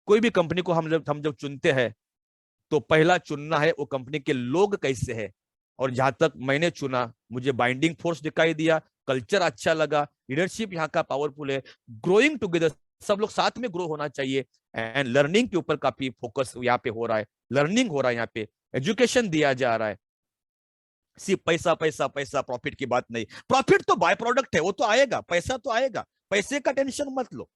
कोई भी कंपनी को हम जब चुनते हैं तो पहला चुनना है वो कंपनी के लोग कैसे है। और जहां तक मैंने चुना, मुझे बाइंडिंग फोर्स दिखाई दिया, कल्चर अच्छा लगा, लीडरशिप यहाँ का पावरफुल है, ग्रोइंग टुगेदर, सब लोग साथ में ग्रो होना चाहिए, एंड लर्निंग के ऊपर काफी फोकस यहाँ पे हो रहा है, लर्निंग हो रहा है यहाँ पे, एजुकेशन दिया जा रहा है। सिर्फ पैसा पैसा पैसा, प्रॉफिट की बात नहीं, प्रॉफिट तो बाय प्रोडक्ट है, वो तो आएगा, पैसा तो आएगा, पैसे का टेंशन मत लो।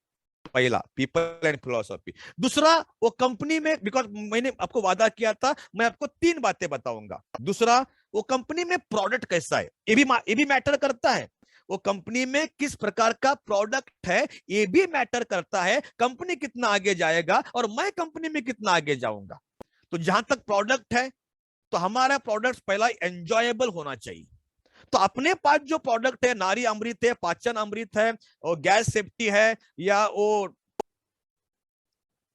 पहला पीपल एंड फिलोसॉफी। दूसरा, वो कंपनी में, बिकॉज मैंने आपको वादा किया था मैं आपको 3 बातें बताऊंगा। दूसरा, वो कंपनी में प्रोडक्ट कैसा है, ये भी मैटर करता है। वो कंपनी में किस प्रकार का प्रोडक्ट है ये भी मैटर करता है, कंपनी कितना आगे जाएगा और मैं कंपनी में कितना आगे जाऊंगा। तो जहां तक प्रोडक्ट है, तो हमारा प्रोडक्ट पहला एंजॉयबल होना चाहिए। तो अपने पास जो प्रोडक्ट है, नारी अमृत है, पाचन अमृत है, और गैस सेफ्टी है, या वो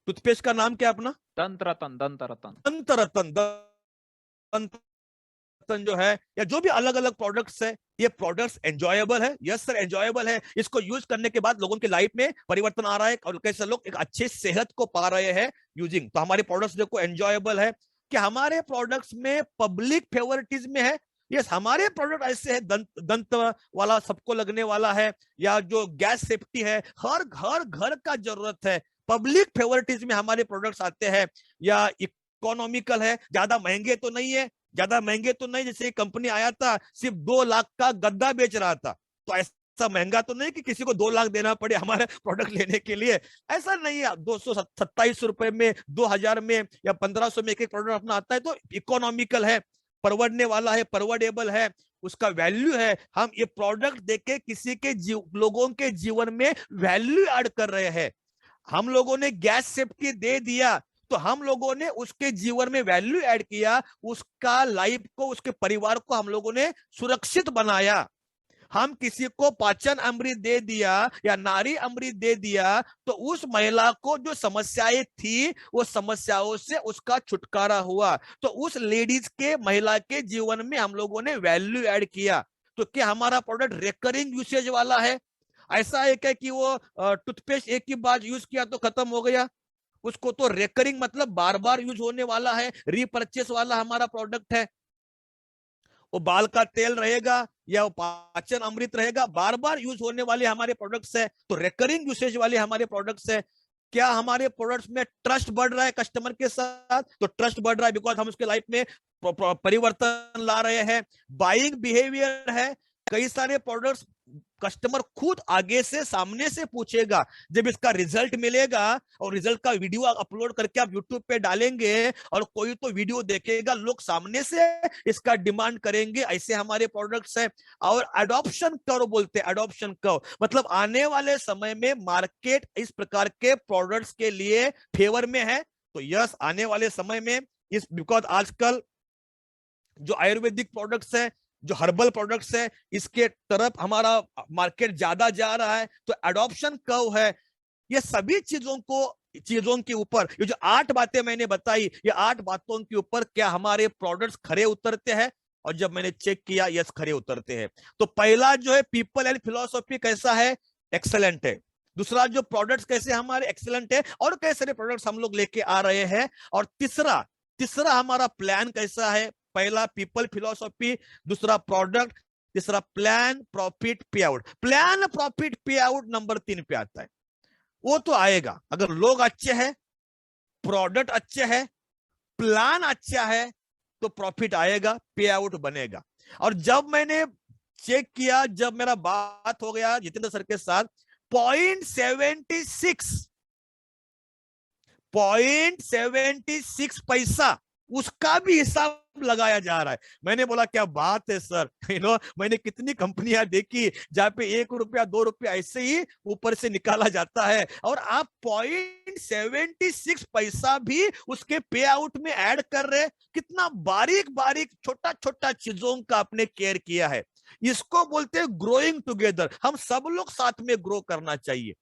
टूथपेस्ट का नाम क्या अपना, दंत रतन, दंत रतन, दंत रतन, दंत रतन जो है, या जो भी अलग अलग प्रोडक्ट्स है, ये प्रोडक्ट्स एंजॉयबल है। यस सर, एंजॉयबल है। इसको यूज करने के बाद लोगों की लाइफ में परिवर्तन आ रहा है और कैसे लोग एक अच्छे सेहत को पा रहे हैं यूजिंग। तो हमारे प्रोडक्ट्स देखो एंजॉयबल है। कि हमारे प्रोडक्ट्स में पब्लिक फेवरेटिज्म है? यस, हमारे प्रोडक्ट ऐसे है, दंत वाला सबको लगने वाला है, या जो गैस सेफ्टी है हर घर घर का जरूरत है, पब्लिक फेवरेटिज्म में हमारे प्रोडक्ट्स आते हैं। या इकोनॉमिकल है, ज्यादा महंगे तो नहीं है, ज्यादा महंगे तो नहीं, जैसे कंपनी आया था सिर्फ 2 लाख का गद्दा बेच रहा था, तो ऐसा महंगा तो नहीं कि किसी को 2 लाख देना पड़े हमारे प्रोडक्ट लेने के लिए। ऐसा नहीं है, 227 रुपए में, 2000 में या 1500 में एक एक प्रोडक्ट अपना आता है। तो इकोनॉमिकल है, परवड़ने वाला है, परवडेबल है, उसका वैल्यू है। हम ये प्रोडक्ट देके किसी के लोगों के जीवन में वैल्यू ऐड कर रहे हैं। हम लोगों ने गैस सेफ्टी दे दिया तो हम लोगों ने उसके जीवन में वैल्यू ऐड किया, उसका लाइफ को, उसके परिवार को हम लोगों ने सुरक्षित बनाया। हम किसी को पाचन अमृत दे दिया या नारी अमृत दे दिया तो उस महिला को जो समस्याएं थी वो समस्याओं से उसका छुटकारा हुआ। तो उस लेडीज के, महिला के जीवन में हम लोगों ने वैल्यू ऐड किया। तो क्या हमारा प्रोडक्ट रिकरिंग यूसेज वाला है? ऐसा है क्या कि वो टूथपेस्ट एक ही बार यूज किया तो खत्म हो गया? उसको तो रिकरिंग मतलब बार बार यूज होने वाला है, रीपर्चेस वाला हमारा प्रोडक्ट है। वो बाल का तेल रहेगा या वो पाचन अमृत रहेगा, बार बार यूज होने वाले हमारे प्रोडक्ट्स है, तो रिकरिंग यूसेज वाले हमारे प्रोडक्ट्स है। क्या हमारे प्रोडक्ट्स में ट्रस्ट बढ़ रहा है कस्टमर के साथ? तो ट्रस्ट बढ़ रहा है बिकॉज हम उसके लाइफ में परिवर्तन ला रहे हैं। बाइंग बिहेवियर है, कई सारे प्रोडक्ट्स कस्टमर खुद आगे से, सामने से पूछेगा। जब इसका रिजल्ट मिलेगा और रिजल्ट का वीडियो अपलोड करके आप यूट्यूब पे डालेंगे और कोई तो वीडियो देखेगा, लोग सामने से इसका डिमांड करेंगे। ऐसे हमारे प्रोडक्ट्स हैं। और अडॉप्शन कर्व बोलते हैं, अडॉप्शन कर्व मतलब आने वाले समय में मार्केट इस प्रकार के प्रोडक्ट्स के लिए फेवर में है। तो यस, आने वाले समय में इस, बिकॉज आजकल जो आयुर्वेदिक प्रोडक्ट्स है, जो हर्बल प्रोडक्ट्स है, इसके तरफ हमारा मार्केट ज्यादा जा रहा है। तो एडॉप्शन कर्व है। ये सभी चीजों के ऊपर, ये जो 8 बातें मैंने बताई, ये 8 बातों के ऊपर क्या हमारे प्रोडक्ट्स खरे उतरते हैं? और जब मैंने चेक किया, यस, खरे उतरते हैं। तो पहला जो है पीपल एंड फिलोसॉफी कैसा है? एक्सेलेंट है। दूसरा, जो प्रोडक्ट्स कैसे हमारे एक्सेलेंट है और कैसे प्रोडक्ट्स हम लोग लेके आ रहे हैं। और तीसरा तीसरा हमारा प्लान कैसा है? पहला पीपल फिलोसॉफी, दूसरा प्रोडक्ट, तीसरा प्लान प्रॉफिट पे आउट। प्लान प्रॉफिट पे आउट नंबर 3 पे आता है। वो तो आएगा अगर लोग अच्छे हैं, प्रोडक्ट अच्छे हैं, प्लान अच्छा है, तो प्रॉफिट आएगा, पे आउट बनेगा। और जब मैंने चेक किया, जब मेरा बात हो गया जितेंद्र सर के साथ, 0.76 पैसा उसका भी हिसाब लगाया जा रहा है। मैंने बोला क्या बात है सर, मैंने कितनी कंपनियां देखी जहां पे 1 रुपया 2 रुपया ऐसे ही ऊपर से निकाला जाता है, और आप 0.76 पैसा भी उसके पे आउट में ऐड कर रहे। कितना बारीक बारीक छोटा छोटा चीजों का आपने केयर किया है। इसको बोलते हैं ग्रोइंग टुगेदर। हम सब लोग साथ में ग्रो करना चाहिए।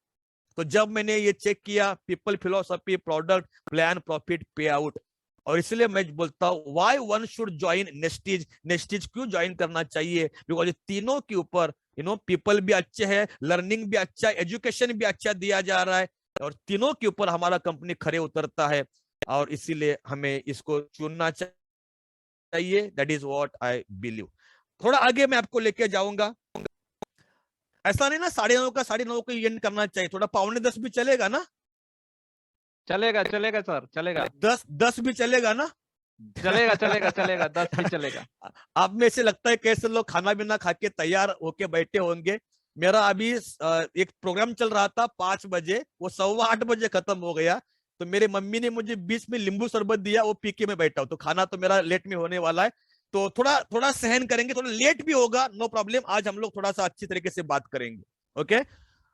तो जब मैंने ये चेक किया, people philosophy, product, plan, profit, पे आउट, और इसलिए मैं बोलता हूं व्हाई वन शुड ज्वाइन नेस्टीज। नेस्टीज क्यों ज्वाइन करना चाहिए? बिकॉज तीनों के ऊपर पीपल भी अच्छे हैं, लर्निंग भी अच्छा है, एजुकेशन भी अच्छा दिया जा रहा है, और तीनों के ऊपर हमारा कंपनी खरे उतरता है, और इसीलिए हमें इसको चुनना चाहिए। That is what I believe. थोड़ा आगे मैं आपको लेके जाऊंगा। ऐसा नहीं ना 9:30 का 9:30 को एंड करना चाहिए, थोड़ा 9:45 भी चलेगा ना? चलेगा चलेगा सर, चलेगा। 10 भी चलेगा ना? चलेगा चलेगा चलेगा, 10 भी चलेगा। आप में से लगता है कैसे लोग खाना पीना खा के तैयार होके बैठे होंगे। मेरा अभी एक प्रोग्राम चल रहा था 5 बजे, वो 7:15 खत्म हो गया। तो मेरे मम्मी ने मुझे बीच में नींबू शरबत दिया, वो पी के मैं बैठा हूं। तो खाना तो मेरा लेट में होने वाला है, तो थोड़ा थोड़ा सहन करेंगे, थोड़ा लेट भी होगा, नो प्रॉब्लम। आज हम लोग थोड़ा सा अच्छी तरीके से बात करेंगे, ओके?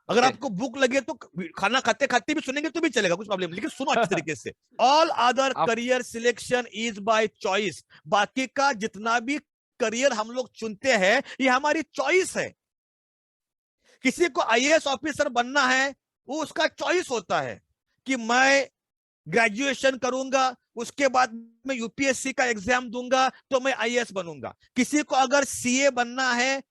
अगर ओके। आपको भूख लगे तो खाना खाते खाते भी सुनेंगे तो भी चलेगा, कुछ प्रॉब्लम, लेकिन सुनो अच्छी तरीके से। ऑल अदर आप career selection is by choice. बाकी का जितना भी करियर हम लोग चुनते हैं, ये हमारी चॉइस है। किसी को आईएएस ऑफिसर बनना है, वो उसका चॉइस होता है कि मैं ग्रेजुएशन करूंगा, उसके बाद मैं यूपीएससी का एग्जाम दूंगा तो मैं आईएएस बनूंगा। किसी को अगर सीए बनना है,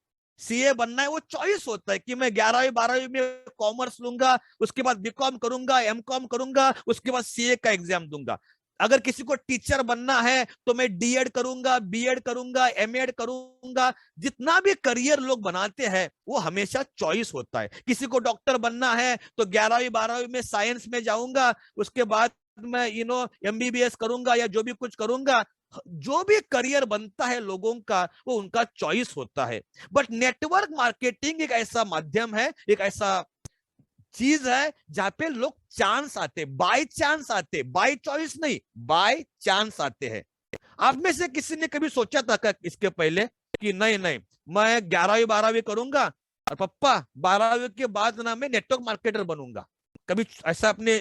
वो चॉइस होता है कि मैं 11वीं 12वीं में कॉमर्स लूंगा, उसके बाद बीकॉम करूंगा, एमकॉम करूंगा, उसके बाद सीए का एग्जाम दूंगा। अगर किसी को टीचर बनना है तो मैं डीएड करूंगा, बीएड करूंगा, एमएड करूंगा। जितना भी करियर लोग बनाते हैं वो हमेशा चॉइस होता है। किसी को डॉक्टर बनना है तो 11वीं 12वीं में साइंस में जाऊंगा, उसके बाद मैं एमबीबीएस करूंगा या जो भी कुछ करूंगा। जो भी करियर बनता है लोगों का, वो उनका चॉइस होता है। बट नेटवर्क मार्केटिंग एक ऐसा माध्यम है, एक ऐसा चीज है जहां पे लोग चांस आते, बाय चांस आते, बाय चॉइस नहीं, बाय चांस आते हैं। आप में से किसी ने कभी सोचा था क्या इसके पहले कि नहीं नहीं, मैं 11वीं 12वीं करूंगा और पप्पा 12वीं के बाद ना मैं नेटवर्क मार्केटर बनूंगा? कभी ऐसा आपने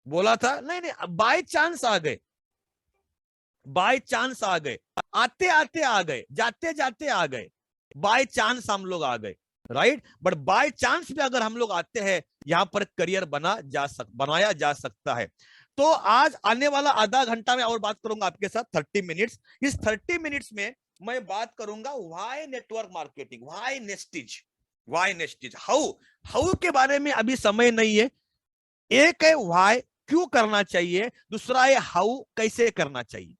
बोला था? नहीं नहीं, बाय चांस आ गए, बाय चांस आ गए, आते आते आ गए, जाते जाते आ गए, बाय चांस हम लोग आ गए, राइट? बट बाय चांस पे अगर हम लोग आते हैं, यहां पर करियर बनाया जा सकता है। तो आज आने वाला आधा घंटा में और बात करूंगा आपके साथ, 30 मिनट्स। इस 30 मिनट्स में मैं बात करूंगा व्हाई नेटवर्क मार्केटिंग, व्हाई नेस्टिज, व्हाई नेस्टिज, हाउ। हाउ के बारे में अभी समय नहीं है। एक है व्हाई, क्यों करना चाहिए, दूसरा है हाउ, कैसे करना चाहिए।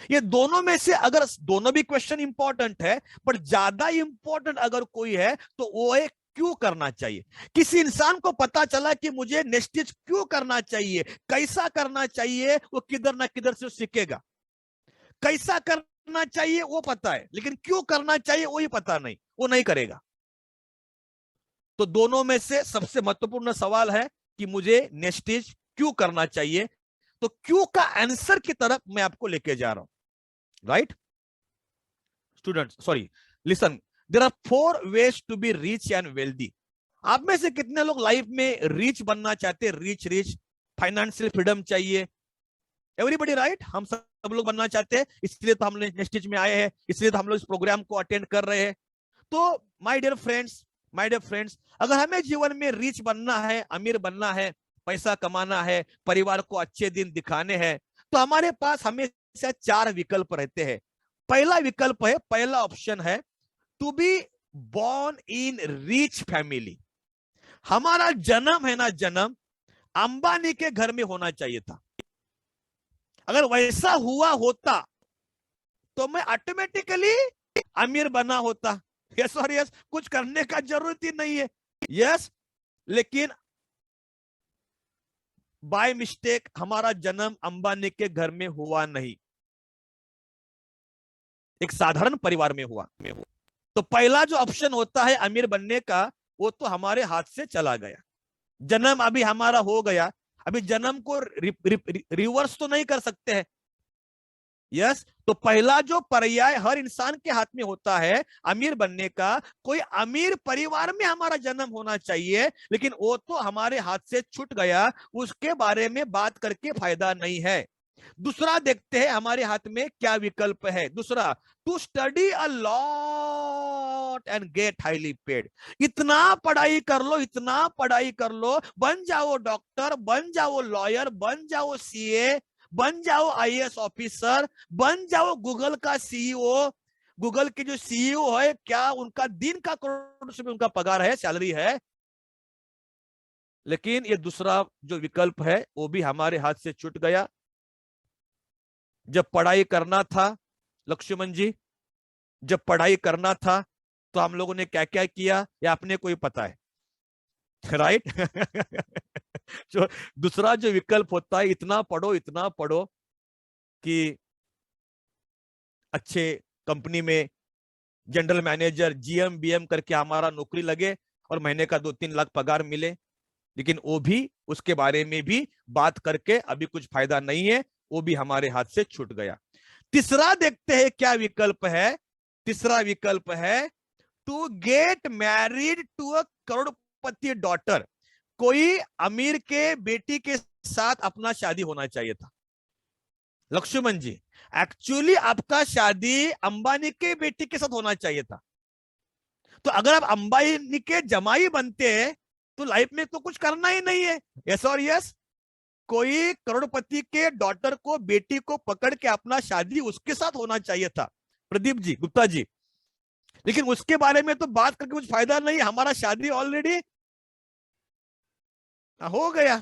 ये दोनों में से अगर दोनों भी क्वेश्चन इंपॉर्टेंट है, पर ज्यादा इंपॉर्टेंट अगर कोई है तो वो है क्यों करना चाहिए। किसी इंसान को पता चला कि मुझे नेस्टिज क्यों करना चाहिए, कैसा करना चाहिए, वो किधर ना किधर से सीखेगा। कैसा करना चाहिए वो पता है, लेकिन क्यों करना चाहिए वो ही पता नहीं, वो नहीं करेगा। तो दोनों में से सबसे महत्वपूर्ण सवाल है कि मुझे नेस्टिज क्यों करना चाहिए। तो क्यों का आंसर की तरफ मैं आपको लेके जा रहा हूं, right students? Sorry, listen. There are 4 ways to be rich and wealthy. आप में से कितने लोग लाइफ में रिच बनना चाहते हैं? रिच रिच, फाइनेंशियल फ्रीडम चाहिए, एवरीबॉडी, राइट? हम सब लोग बनना चाहते हैं, इसलिए तो हम नेस्टिज में आए हैं, इसलिए तो हम लोग इस प्रोग्राम को अटेंड कर रहे हैं। तो my dear friends, my dear friends, अगर हमें जीवन में रिच बनना है, अमीर बनना है, पैसा कमाना है, परिवार को अच्छे दिन दिखाने हैं, तो हमारे पास हमेशा 4 विकल्प रहते हैं। पहला विकल्प है, पहला ऑप्शन है to be born in rich family. हमारा जन्म है ना, जन्म अंबानी के घर में होना चाहिए था। अगर वैसा हुआ होता तो मैं ऑटोमेटिकली अमीर बना होता। यस और यस, कुछ करने का जरूरत ही नहीं है। यस, लेकिन बाय मिस्टेक हमारा जन्म अंबानी के घर में हुआ नहीं, एक साधारण परिवार में हुआ। तो पहला जो ऑप्शन होता है अमीर बनने का, वो तो हमारे हाथ से चला गया। जन्म अभी हमारा हो गया, अभी जन्म को रिवर्स तो नहीं कर सकते हैं। यस, तो पहला जो पर्याय हर इंसान के हाथ में होता है अमीर बनने का, कोई अमीर परिवार में हमारा जन्म होना चाहिए, लेकिन वो तो हमारे हाथ से छूट गया, उसके बारे में बात करके फायदा नहीं है। दूसरा देखते हैं हमारे हाथ में क्या विकल्प है। दूसरा, to study a lot and get highly paid. इतना पढ़ाई कर लो, इतना पढ़ाई कर लो, बन जाओ डॉक्टर, बन जाओ लॉयर, बन जाओ सीए, बन जाओ आईएएस ऑफिसर, बन जाओ गूगल का सीईओ। गूगल के जो सीईओ है, क्या उनका दिन का करोड़ रुपए उनका पगार है, सैलरी है? लेकिन ये दूसरा जो विकल्प है वो भी हमारे हाथ से छूट गया। जब पढ़ाई करना था लक्ष्मण जी, जब पढ़ाई करना था तो हम लोगों ने क्या क्या किया या अपने को ही पता है, राइट? जो दूसरा जो विकल्प होता है, इतना पढ़ो कि अच्छे कंपनी में जनरल मैनेजर, जीएम, बीएम करके हमारा नौकरी लगे और महीने का 2-3 लाख पगार मिले। लेकिन वो भी, उसके बारे में भी बात करके अभी कुछ फायदा नहीं है, वो भी हमारे हाथ से छूट गया। तीसरा देखते हैं क्या विकल्प है। तीसरा विकल्प है to get married to a करोड़पति डॉटर। कोई अमीर के बेटी के साथ अपना शादी होना चाहिए था। लक्ष्मण जी, एक्चुअली आपका शादी अंबानी के बेटी के साथ होना चाहिए था। तो अगर आप अंबानी के जमाई बनते हैं तो लाइफ में तो कुछ करना ही नहीं है। यस और यस, कोई करोड़पति के डॉटर को, बेटी को पकड़ के अपना शादी उसके साथ होना चाहिए था, प्रदीप जी, गुप्ता जी। लेकिन उसके बारे में तो बात करके कुछ फायदा नहीं, हमारा शादी ऑलरेडी हो गया।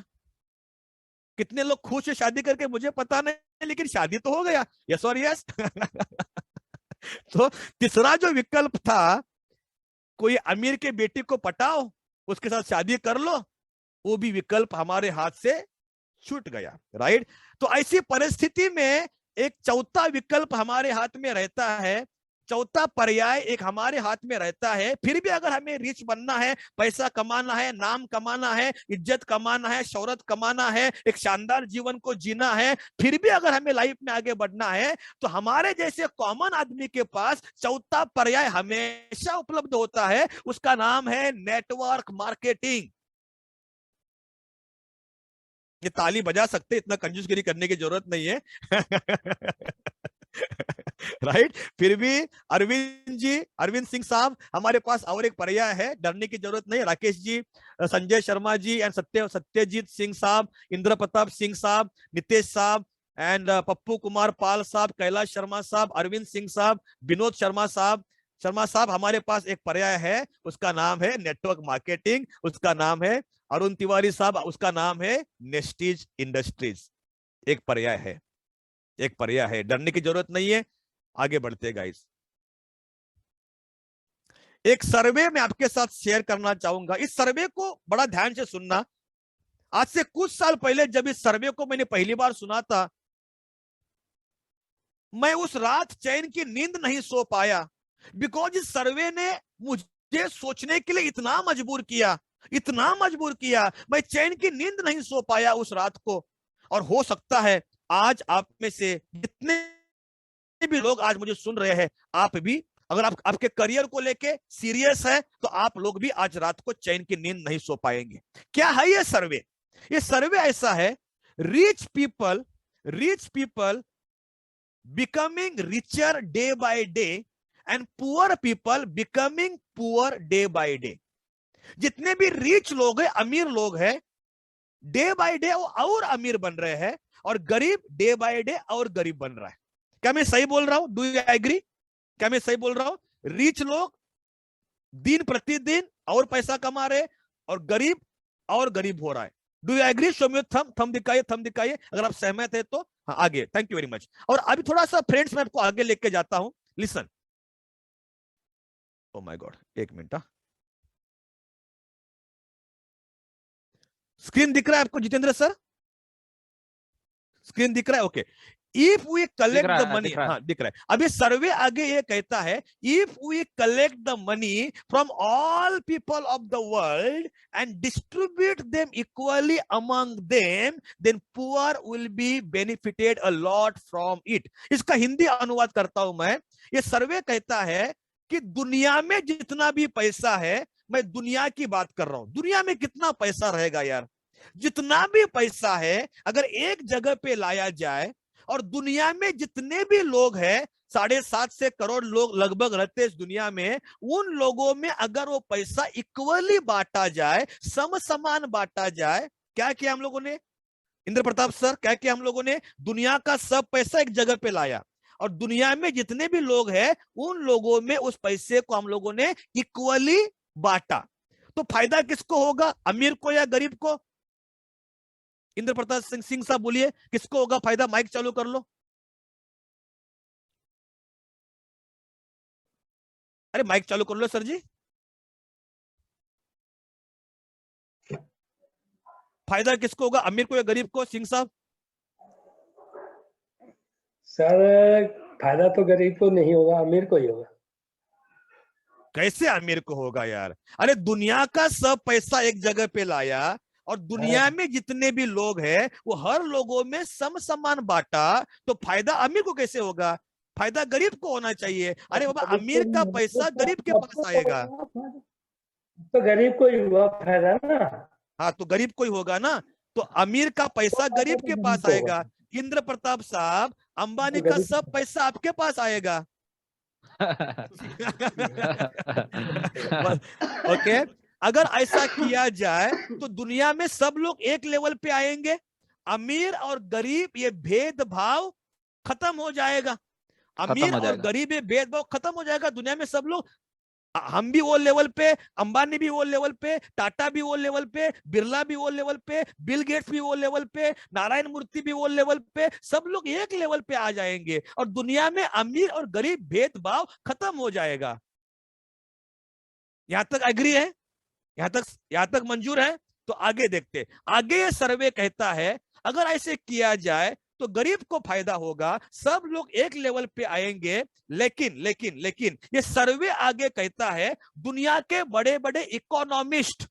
कितने लोग खुश है शादी करके मुझे पता नहीं, लेकिन शादी तो हो गया। यस और यस। तो तीसरा जो विकल्प था, कोई अमीर के बेटी को पटाओ, उसके साथ शादी कर लो, वो भी विकल्प हमारे हाथ से छूट गया, राइट? तो ऐसी परिस्थिति में एक चौथा विकल्प हमारे हाथ में रहता है, चौथा पर्याय एक हमारे हाथ में रहता है। फिर भी अगर हमें रिच बनना है, पैसा कमाना है, नाम कमाना है, इज्जत कमाना है, शौहरत कमाना है, एक शानदार जीवन को जीना है, फिर भी अगर हमें लाइफ में आगे बढ़ना है, तो हमारे जैसे कॉमन आदमी के पास चौथा पर्याय हमेशा उपलब्ध होता है। उसका नाम है नेटवर्क मार्केटिंग। ये ताली बजा सकते, इतना कंजूसगिरी करने की जरूरत नहीं है। राइट? फिर भी अरविंद जी, अरविंद सिंह साहब, हमारे पास और एक पर्याय है, डरने की जरूरत नहीं। राकेश जी, संजय शर्मा जी एंड सत्यजीत सिंह साहब, इंद्र प्रताप सिंह साहब, नितेश साहब एंड पप्पू कुमार पाल साहब, कैलाश शर्मा साहब, अरविंद सिंह साहब, विनोद शर्मा साहब, हमारे पास एक पर्याय है, उसका नाम है नेटवर्क मार्केटिंग, उसका नाम है अरुण तिवारी साहब, उसका नाम है नेस्टीज इंडस्ट्रीज। एक पर्याय है, एक पर्याय है, डरने की जरूरत नहीं है। आगे बढ़ते गाइस, एक सर्वे में आपके साथ शेयर करना चाहूंगा। इस सर्वे को बड़ा ध्यान से सुनना। आज से कुछ साल पहले जब इस सर्वे को मैंने पहली बार सुना था, मैं उस रात चैन की नींद नहीं सो पाया, बिकॉज इस सर्वे ने मुझे सोचने के लिए इतना मजबूर किया, इतना मजबूर किया, मैं चैन की नींद नहीं सो पाया उस रात को। और हो सकता है आज आप में से जितने भी लोग आज मुझे सुन रहे हैं, आप भी अगर आप आपके करियर को लेके सीरियस है, तो आप लोग भी आज रात को चैन की नींद नहीं सो पाएंगे। क्या है ये सर्वे? ये सर्वे ऐसा है, rich people becoming richer day by day and poor people becoming poor day by day। जितने भी रिच लोग हैं, अमीर लोग हैं, डे बाय डे वो और अमीर बन रहे हैं, और गरीब डे बाय डे और गरीब बन रहा है। क्या मैं सही बोल रहा हूं? Do you agree? क्या मैं सही बोल रहा हूं? रिच लोग दिन प्रतिदिन और पैसा कमा रहे, और गरीब और गरीब हो रहा है। Do you agree? Show me thumb दिखाइए, थंब दिखाइए अगर आप सहमत है तो। हाँ, आगे। Thank you very much. और अभी थोड़ा सा फ्रेंड्स मैं आपको आगे लेके जाता हूं। लिसन। ओ माय गॉड, एक मिनट। स्क्रीन दिख रहा है आपको जितेंद्र सर? स्क्रीन दिख रहा है? Okay. If we collect the money, हाँ दिख रहा है। अभी सर्वे आगे ये कहता है, if we collect the money from all people of the world and distribute them equally among them, then poor will be benefited a lot from it. इसका हिंदी अनुवाद करता हूं मैं। ये सर्वे कहता है कि दुनिया में जितना भी पैसा है, मैं दुनिया की बात कर रहा हूं, दुनिया में कितना पैसा रहेगा यार, जितना भी पैसा है अगर एक जगह पे लाया जाए, और दुनिया में जितने भी लोग हैं, 7.5 करोड़ लोग लगभग रहते हैं इस दुनिया में, उन लोगों में अगर वो पैसा इक्वली बांटा जाए, सम समान बांटा जाए। क्या किया हम लोगों ने, इंद्र प्रताप सर? क्या किया हम लोगों ने? दुनिया का सब पैसा एक जगह पे लाया, और दुनिया में जितने भी लोग हैं उन लोगों में उस पैसे को हम लोगों ने इक्वली बांटा। तो फायदा किसको होगा, अमीर को या गरीब को? इंद्र प्रताप सिंह साहब बोलिए, किसको होगा फायदा? माइक चालू कर लो। अरे माइक चालू कर लो सर जी। फायदा किसको होगा, अमीर को या गरीब को, सिंह साहब? सर फायदा तो गरीब को नहीं होगा, अमीर को ही होगा। कैसे अमीर को होगा यार? अरे दुनिया का सब पैसा एक जगह पे लाया और दुनिया में जितने भी लोग हैं वो हर लोगों में सम समान बांटा, तो फायदा अमीर को कैसे होगा? फायदा गरीब को होना चाहिए। अरे बाबा, अमीर का पैसा गरीब के पास आएगा। तो गरीब को ही हुआ फायदा ना। हाँ, तो गरीब को ही होगा ना, तो अमीर का पैसा गरीब के पास आएगा। इंद्र प्रताप साहब, अंबानी का सब पैसा आपके पास आएगा। ओके, अगर ऐसा किया जाए तो दुनिया में सब लोग एक लेवल पे आएंगे, अमीर और गरीब ये भेदभाव खत्म हो जाएगा। अमीर और गरीब ये भेदभाव खत्म हो जाएगा। दुनिया में सब लोग, हम भी वो लेवल पे, अंबानी भी वो लेवल पे, टाटा भी वो लेवल पे, बिरला भी वो लेवल पे, बिल गेट्स भी वो लेवल पे, नारायण मूर्ति भी वो लेवल पे, सब लोग एक लेवल पे आ जाएंगे और दुनिया में अमीर और गरीब भेदभाव खत्म हो जाएगा। यहां तक एग्री है? यहां तक मंजूर है? तो आगे देखते। आगे ये सर्वे कहता है अगर ऐसे किया जाए तो गरीब को फायदा होगा, सब लोग एक लेवल पे आएंगे। लेकिन लेकिन लेकिन ये सर्वे आगे कहता है दुनिया के बड़े बड़े इकोनॉमिस्ट,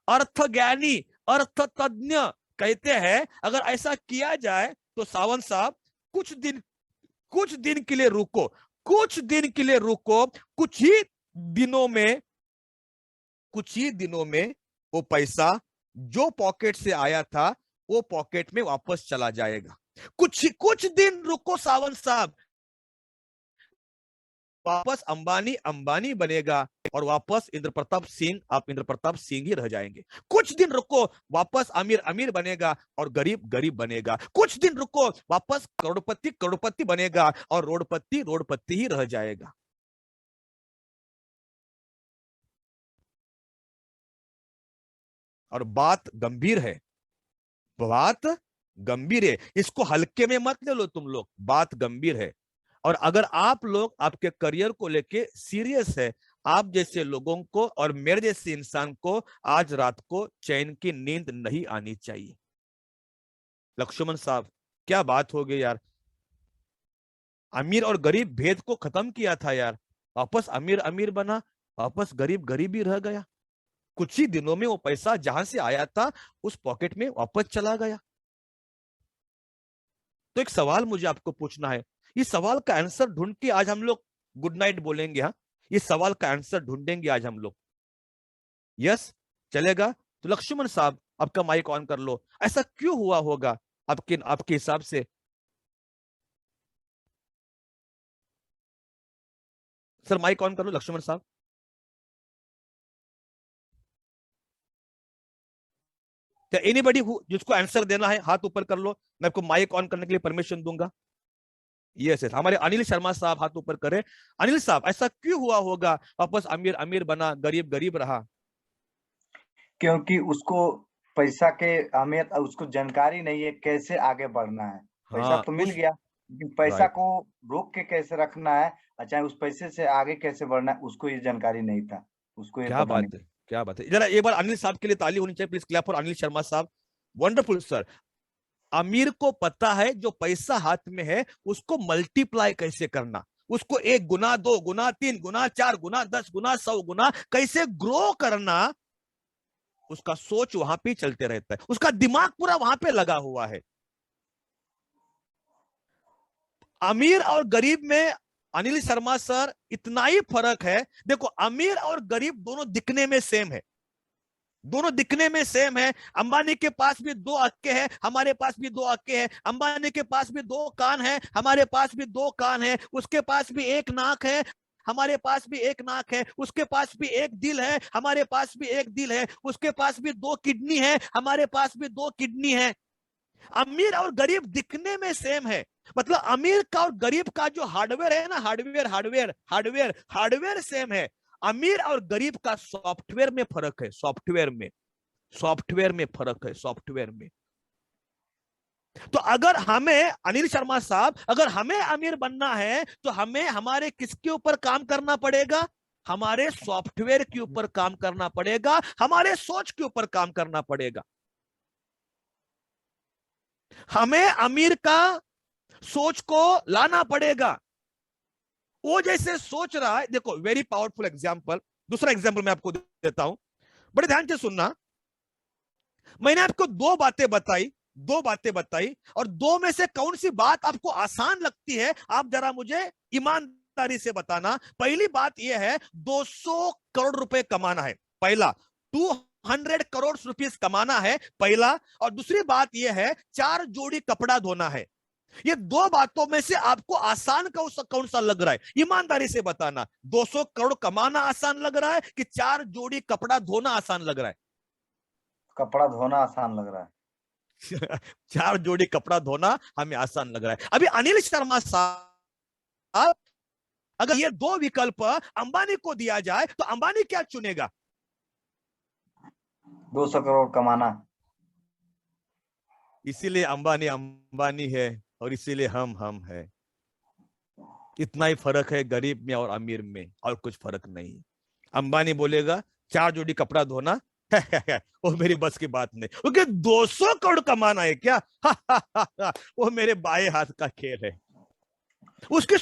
अर्थज्ञानी, अर्थतज्ञ कहते हैं अगर ऐसा किया जाए तो सावंत साहब कुछ दिन के लिए रुको, कुछ दिन के लिए रुको, कुछ ही दिनों में वो पैसा जो पॉकेट से आया था वो पॉकेट में वापस चला जाएगा। कुछ दिन रुको सावंत साहब, वापस अंबानी बनेगा और वापस इंद्र प्रताप सिंह, आप इंद्र प्रताप सिंह ही रह जाएंगे। कुछ दिन रुको, वापस अमीर बनेगा और गरीब बनेगा। कुछ दिन रुको, वापस करोड़पति बनेगा और रोडपति ही रह जाएगा। और बात गंभीर है, इसको हल्के में मत ले लो तुम लोग, बात गंभीर है। और अगर आप लोग आपके करियर को लेके सीरियस है, आप जैसे लोगों को और मेरे जैसे इंसान को आज रात को चैन की नींद नहीं आनी चाहिए। लक्ष्मण साहब, क्या बात हो गई यार, अमीर और गरीब भेद को खत्म किया था यार, वापस अमीर बना, वापस गरीब ही रह गया। कुछ ही दिनों में वो पैसा जहां से आया था उस पॉकेट में वापस चला गया। तो एक सवाल मुझे आपको पूछना है, इस सवाल का आंसर ढूंढ के आज हम लोग गुड नाइट बोलेंगे। हाँ, इस सवाल का आंसर ढूंढेंगे आज हम लोग। यस, चलेगा? तो लक्ष्मण साहब आपका माइक ऑन कर लो। ऐसा क्यों हुआ होगा आपके हिसाब से? सर माइक ऑन कर लो लक्ष्मण साहब। क्या एनीबडी जिसको आंसर देना है हाथ ऊपर कर लो, मैं आपको माइक ऑन करने के लिए परमिशन दूंगा। यस यस, हमारे अनिल शर्मा साहब हाथ ऊपर करें। अनिल साहब, ऐसा क्यों हुआ होगा वापस अमीर बना, गरीब रहा? क्योंकि उसको पैसा के अहमियत, उसको जानकारी नहीं है कैसे आगे बढ़ना है। पैसा तो मिल गया, लेकिन पैसा को रोक के कैसे रखना है, अच्छा उस पैसे से आगे कैसे बढ़ना है, उसको ये जानकारी नहीं था। उसको ये पता नहीं। क्या बात है, जरा एक बार अनिल साहब के लिए ताली होनी चाहिए, please clap for Anil Sharma साहब। Wonderful sir. अमीर को पता है जो पैसा हाथ में है उसको मल्टीप्लाई कैसे करना, उसको 1 गुना 2 गुना 3 गुना 4 गुना 10 गुना 100 गुना कैसे ग्रो करना, उसका सोच वहां पे चलते रहता है, उसका दिमाग पूरा वहां पे लगा हुआ है। अमीर और गरीब में अनिल शर्मा सर इतना ही फर्क है। देखो, अमीर और गरीब दोनों दिखने में सेम है, दोनों दिखने में सेम है। अंबानी के पास भी 2 अक्के हैं, हमारे पास भी 2 अक्के हैं। अंबानी के पास भी 2 कान है, हमारे पास भी 2 कान है। उसके पास भी 1 नाक है, हमारे पास भी 1 नाक है। उसके पास भी 1 दिल है, हमारे पास भी 1 दिल है। उसके पास भी 2 किडनी है, हमारे पास भी 2 किडनी है। अमीर और गरीब दिखने में सेम है, मतलब अमीर का और गरीब का जो हार्डवेयर है ना, हार्डवेयर सेम है। अमीर और गरीब का सॉफ्टवेयर में फर्क है, सॉफ्टवेयर में फर्क है, सॉफ्टवेयर में। तो अगर हमें, अनिल शर्मा साहब, अगर हमें अमीर बनना है तो हमें हमारे किसके ऊपर काम करना पड़ेगा? हमारे सॉफ्टवेयर के ऊपर काम करना पड़ेगा, हमारे सोच के ऊपर काम करना पड़ेगा। हमें अमीर का सोच को लाना पड़ेगा। वो जैसे सोच रहा है, देखो वेरी पावरफुल एग्जांपल, दूसरा एग्जांपल मैं आपको देता हूं, बड़े ध्यान से सुनना। मैंने आपको दो बातें बताई और दो में से कौन सी बात आपको आसान लगती है, आप जरा मुझे ईमानदारी से बताना। पहली बात यह है 200 करोड़ रुपए कमाना है, पहला 200 करोड़ रुपीस कमाना है पहला, और दूसरी बात यह है 4 जोड़ी कपड़ा धोना है। ये दो बातों में से आपको आसान कौन सा लग रहा है? ईमानदारी से बताना। 200 करोड़ कमाना आसान लग रहा है कि 4 जोड़ी कपड़ा धोना आसान लग रहा है? कपड़ा धोना आसान लग रहा है। 4 जोड़ी कपड़ा धोना हमें आसान लग रहा है। अभी अनिल शर्मा साहब, अगर ये दो विकल्प अंबानी को दिया जाए तो अंबानी क्या चुनेगा? 200 करोड़ कमाना। इसीलिए अंबानी अंबानी है और इसीलिए हम है। इतना ही फर्क है गरीब में और अमीर में, और कुछ फर्क नहीं। अंबानी बोलेगा 4 जोड़ी कपड़ा धोना वो मेरी बस की बात नहीं, क्योंकि 200 करोड़ कमाना है क्या? वो मेरे बाएं हाथ का खेल है। उसकी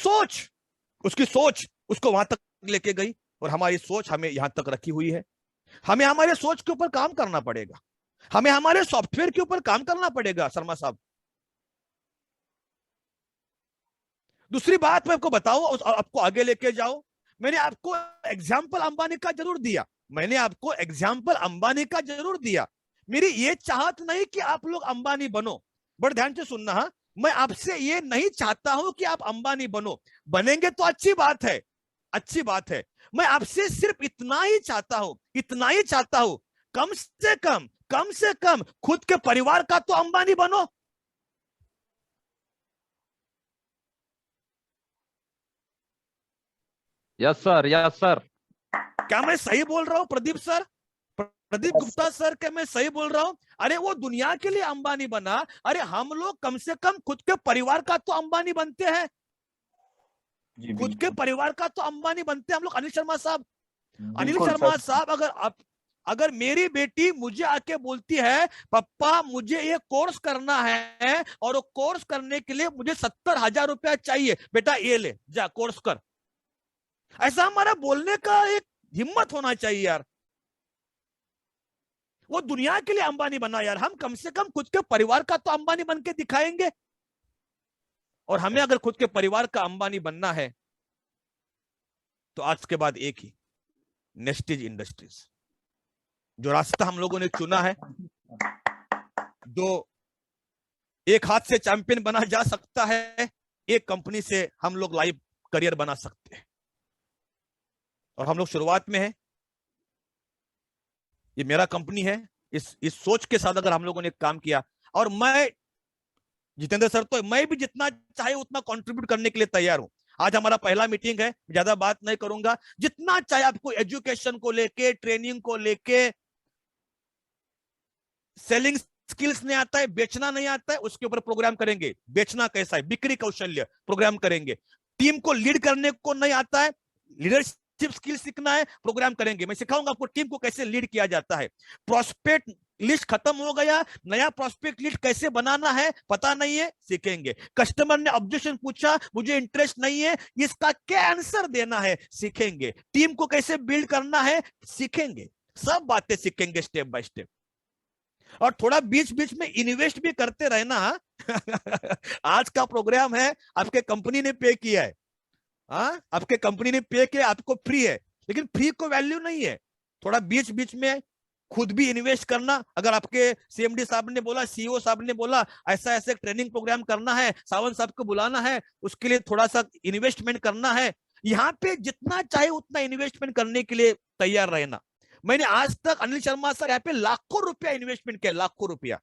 सोच उसको वहां तक लेके गई, और हमारी सोच हमें यहां तक रखी हुई है। हमें हमारे सोच के ऊपर काम करना पड़ेगा, हमें हमारे सॉफ्टवेयर के ऊपर काम करना पड़ेगा शर्मा साहब। दूसरी बात मैं आपको बताऊं, आपको आगे लेके जाओ। मैंने आपको एग्जाम्पल अंबानी का जरूर दिया, मेरी ये चाहत नहीं कि आप लोग अंबानी बनो। बड़े ध्यान से सुनना, हाँ, मैं आपसे ये नहीं चाहता हूं कि आप अंबानी बनेंगे तो अच्छी बात है। मैं आपसे सिर्फ इतना ही चाहता हूं, कम से कम खुद के परिवार का तो अंबानी बनो। Yes sir. क्या मैं सही बोल रहा हूं प्रदीप गुप्ता सर? क्या मैं सही बोल रहा हूं? अरे वो दुनिया के लिए अंबानी बना, अरे हम लोग कम से कम खुद के परिवार का तो अंबानी बनते हैं। खुद के परिवार का तो अंबानी बनते हैं हम लोग। अनिल शर्मा साहब, अगर मेरी बेटी मुझे आके बोलती है पापा मुझे ये कोर्स करना है और वो कोर्स करने के लिए मुझे 70,000 रुपया चाहिए, बेटा ये ले जा कोर्स कर, ऐसा हमारा बोलने का एक हिम्मत होना चाहिए यार। वो दुनिया के लिए अंबानी बना यार, हम कम से कम खुद के परिवार का तो अंबानी बन के दिखाएंगे। और हमें अगर खुद के परिवार का अंबानी बनना है तो आज के बाद एक ही, नेस्टीज इंडस्ट्रीज। जो रास्ता हम लोगों ने चुना है, जो एक हाथ से चैंपियन बना जा सकता है, एक कंपनी से हम लोग लाइव करियर बना सकते हैं। और हम लोग शुरुआत में हैं, ये मेरा कंपनी है। इस सोच के साथ अगर हम लोगों ने काम किया, और मैं जितेंद्र सर, तो मैं भी जितना चाहे उतना कंट्रीब्यूट करने के लिए तैयार हूं। आज हमारा पहला मीटिंग है, ज्यादा बात नहीं करूंगा। जितना चाहे आपको एजुकेशन को लेके, ट्रेनिंग को लेके, सेलिंग स्किल्स नहीं आता है, बेचना नहीं आता है, उसके ऊपर प्रोग्राम करेंगे। बेचना कैसा है, बिक्री कौशल्य प्रोग्राम करेंगे। टीम को लीड करने को नहीं आता है, लीडरशिप स्किल सीखना है, प्रोग्राम करेंगे। मैं सिखाऊंगा आपको टीम को कैसे लीड किया जाता है। प्रोस्पेक्ट लिस्ट खत्म हो गया, नया प्रोस्पेक्ट लिस्ट कैसे बनाना है पता नहीं है, सीखेंगे। कस्टमर ने ऑब्जेक्शन पूछा, मुझे इंटरेस्ट नहीं है, इसका क्या आंसर देना है, सीखेंगे। टीम को कैसे बिल्ड करना है, सीखेंगे। सब बातें सीखेंगे स्टेप बाय स्टेप। और थोड़ा बीच बीच में इन्वेस्ट भी करते रहना। आज का प्रोग्राम है, आपके कंपनी ने पे किया है, आपके कंपनी ने पे किया, आपको फ्री है, लेकिन फ्री को वैल्यू नहीं है। थोड़ा बीच बीच में खुद भी इन्वेस्ट करना। अगर आपके सीएमडी साहब ने बोला, सीईओ साहब ने बोला ऐसा ऐसे ट्रेनिंग प्रोग्राम करना है, सावंत साहब को बुलाना है, उसके लिए थोड़ा सा इन्वेस्टमेंट करना है, यहाँ पे जितना चाहे उतना इन्वेस्टमेंट करने के लिए तैयार रहना। मैंने आज तक अनिल शर्मा सर यहाँ पे लाखों रुपया इन्वेस्टमेंट किया, लाखों रुपया।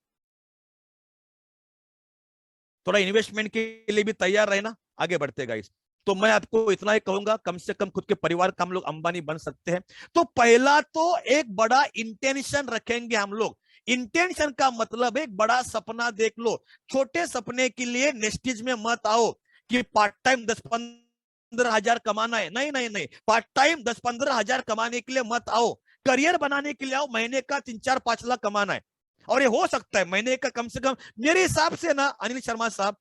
थोड़ा इन्वेस्टमेंट के लिए भी तैयार रहना। आगे बढ़ते गाइस। तो मैं आपको इतना ही कहूंगा, कम से कम खुद के परिवार का हम लोग अंबानी बन सकते हैं। तो पहला तो एक बड़ा इंटेंशन रखेंगे हम लोग। इंटेंशन का मतलब एक बड़ा सपना देख लो। छोटे सपने के लिए नेस्टीज में मत आओ कि पार्ट टाइम 10-15 हजार कमाना है। नहीं नहीं नहीं, पार्ट टाइम 10-15 हजार कमाने के लिए मत आओ। करियर बनाने के लिए आओ। महीने का 3-4-5 लाख कमाना है, और ये हो सकता है महीने का कम से कम, मेरे हिसाब से ना अनिल शर्मा साहब,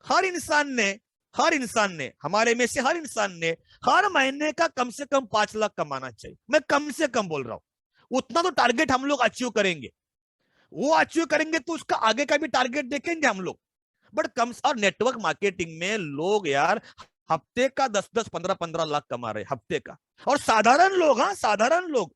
हर इंसान ने हमारे में से हर इंसान ने हर महीने का कम से कम 5 लाख कमाना चाहिए। मैं कम से कम बोल रहा हूं, उतना तो टारगेट हम लोग अचीव करेंगे। वो अचीव करेंगे तो उसका आगे का भी टारगेट देखेंगे हम लोग। बट कम, और नेटवर्क मार्केटिंग में लोग यार हफ्ते का 10-10, 15-15 लाख कमा रहे हफ्ते का। और साधारण लोग, हाँ साधारण लोग,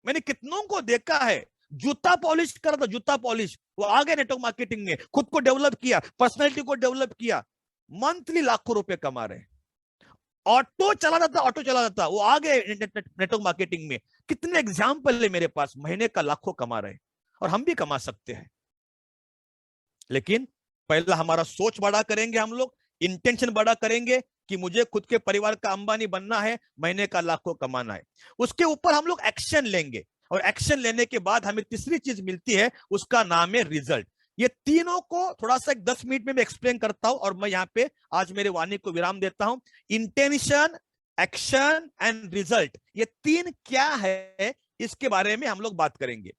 मैंने कितनों को देखा है, जूता पॉलिश कर रहा था, जूता पॉलिश, वो आ गए नेटवर्क मार्केटिंग में, खुद को डेवलप किया, पर्सनैलिटी को डेवलप किया, मंथली लाखों रुपए कमा रहे। ऑटो चला जाता, वो आ गए नेटवर्क मार्केटिंग में। कितने एग्जाम्पल है मेरे पास, महीने का लाखों कमा रहे, और हम भी कमा सकते हैं। लेकिन पहला हमारा सोच बड़ा करेंगे हम लोग, इंटेंशन बड़ा करेंगे कि मुझे खुद के परिवार का अंबानी बनना है, महीने का लाखों कमाना है। उसके ऊपर हम लोग एक्शन लेंगे, और एक्शन लेने के बाद हमें तीसरी चीज मिलती है, उसका नाम है रिजल्ट। ये तीनों को थोड़ा सा 10 मिनट में मैं एक्सप्लेन करता हूं, और मैं यहाँ पे आज मेरे वाणी को विराम देता हूं। इंटेंशन, एक्शन एंड रिजल्ट, ये तीन क्या है इसके बारे में हम लोग बात करेंगे।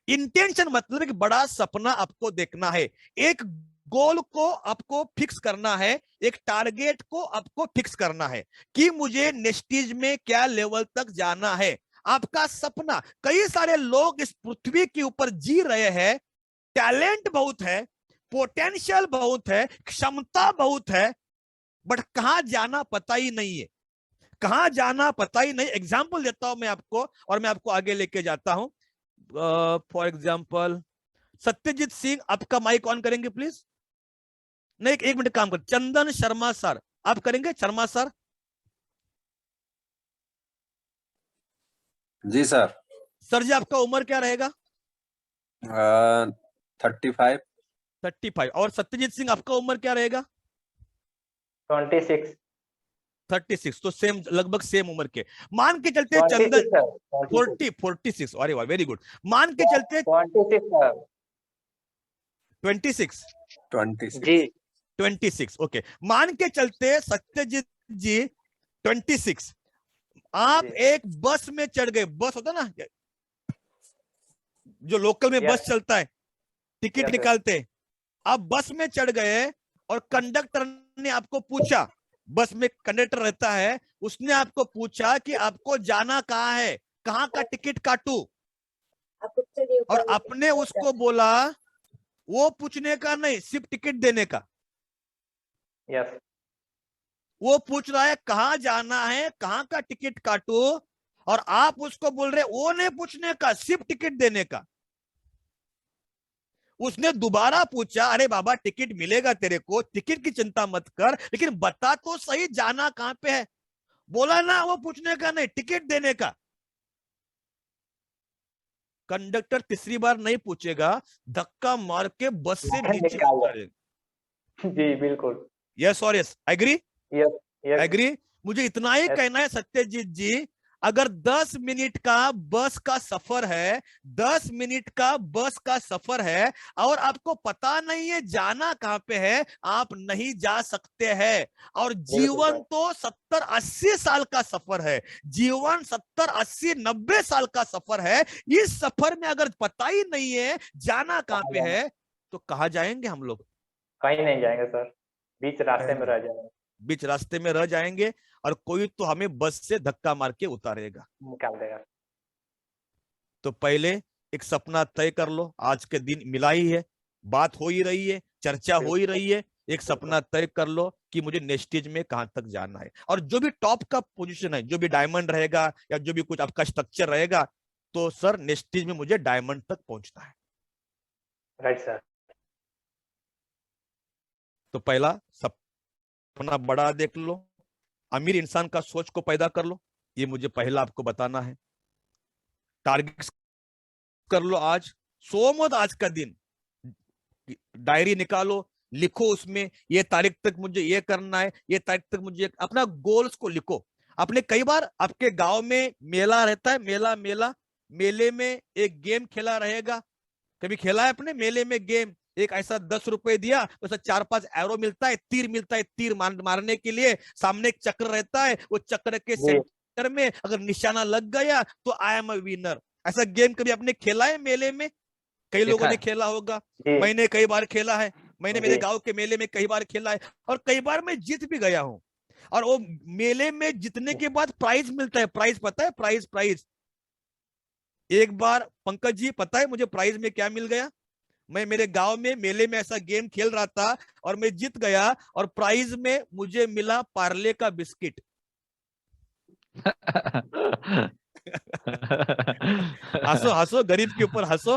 इंटेंशन मतलब एक बड़ा सपना आपको देखना है, एक गोल को आपको फिक्स करना है, एक टारगेट को आपको फिक्स करना है कि मुझे नेस्टीज में क्या लेवल तक जाना है। आपका सपना, कई सारे लोग इस पृथ्वी के ऊपर जी रहे हैं, टैलेंट बहुत है, पोटेंशियल बहुत है, क्षमता बहुत है, बट कहां जाना पता ही नहीं है, कहां जाना पता ही नहीं। एग्जाम्पल देता हूं मैं आपको, और मैं आपको आगे लेके जाता हूं। फॉर एग्जाम्पल सत्यजीत सिंह, आपका माइक ऑन करेंगे प्लीज। नहीं, एक मिनट काम कर। चंदन शर्मा सर, आप करेंगे? शर्मा सर। जी सर। सर जी, आपका उम्र क्या रहेगा? 35। 35। और सत्यजीत सिंह, आपका उम्र क्या रहेगा? 26। 36। तो सेम, लगभग सेम उम्र के मान के चलते हैं। चंदन 46। अरे वाह, वेरी गुड। मान के चलते 26। 26, ओके। मान के चलते सत्यजीत जी 26, आप एक बस में चढ़ गए। बस होता ना जो लोकल में बस चलता है, टिकट निकालते, आप बस में चढ़ गए और कंडक्टर ने आपको पूछा, बस में कंडक्टर रहता है, उसने आपको पूछा कि आपको जाना कहाँ है, कहाँ का टिकट काटूं, और आपने उसको बोला, वो पूछने का नहीं, सिर्फ टिकट देने का। यस। वो पूछ रहा है कहाँ जाना है, कहाँ का टिकट काटो, और आप उसको बोल रहे वो नहीं पूछने का, सिर्फ टिकट देने का। उसने दोबारा पूछा, अरे बाबा टिकट मिलेगा तेरे को, टिकट की चिंता मत कर, लेकिन बता तो सही जाना कहां पे है। बोला ना वो पूछने का नहीं, टिकट देने का। कंडक्टर तीसरी बार नहीं पूछेगा, धक्का मार के बस से नीचे उतारेगा। जी बिल्कुल। यस और yes, agree? Yes yes agree. मुझे इतना ही कहना है सत्यजीत जी, अगर 10 मिनट का बस का सफर है, 10 मिनट का बस का सफर है, और आपको पता नहीं है जाना कहां पे है, आप नहीं जा सकते हैं। और जीवन तो 70-80 साल का सफर है, जीवन 70-80-90 साल का सफर है। इस सफर में अगर पता ही नहीं है जाना कहां पे है, तो कहां जाएंगे हम लोग? कहीं नहीं जाएंगे सर, बीच रास्ते में रह जाएंगे। बीच रास्ते में रह जाएंगे, और कोई तो हमें बस से धक्का मार के उतारेगा, निकाल देगा। तो पहले एक सपना तय कर लो। आज के दिन मिला ही है, बात हो ही रही है, चर्चा हो ही रही है। एक सपना तय कर लो कि मुझे नेक्स्ट स्टेज में कहां तक जाना है, और जो भी टॉप का पोजीशन है, जो भी डायमंड रहेगा या जो भी कुछ आपका स्ट्रक्चर रहेगा, तो सर नेक्स्ट स्टेज में मुझे डायमंड तक पहुंचना है। Right sir. तो पहला सपना बड़ा देख लो, अमीर इंसान का सोच को पैदा कर लो, ये मुझे पहला आपको बताना है। टारगेट कर लो आज, सो मत आज का दिन, डायरी निकालो, लिखो उसमें, ये तारीख तक मुझे ये करना है, ये तारीख तक मुझे अपना गोल्स को लिखो। आपने कई बार आपके गांव में मेला रहता है, मेला मेला मेले में एक गेम खेला रहेगा, कभी खेला है अपने मेले में गेम? एक ऐसा 10 रुपए दिया, तो 4-5 एरो मिलता है, तीर मिलता है, तीर मारने के लिए। सामने एक चक्र रहता है, वो चक्र के जी सेंटर में अगर निशाना लग गया तो आई एम अ विनर। ऐसा गेम कभी आपने खेला है मेले में? कई लोगों देखा ने है। खेला होगा, जी मैंने कई बार खेला है, मैंने मेरे जी गांव के मेले में कई बार खेला है, और कई बार मैं जीत भी गया हूं। और वो मेले में जीतने के बाद प्राइज मिलता है, प्राइज पता है? प्राइज प्राइज एक बार पंकज जी पता है मुझे प्राइज में क्या मिल गया? मैं मेरे गांव में मेले में ऐसा गेम खेल रहा था और मैं जीत गया, और प्राइज में मुझे मिला पार्ले का बिस्किट। हंसो हंसो, गरीब के ऊपर हंसो।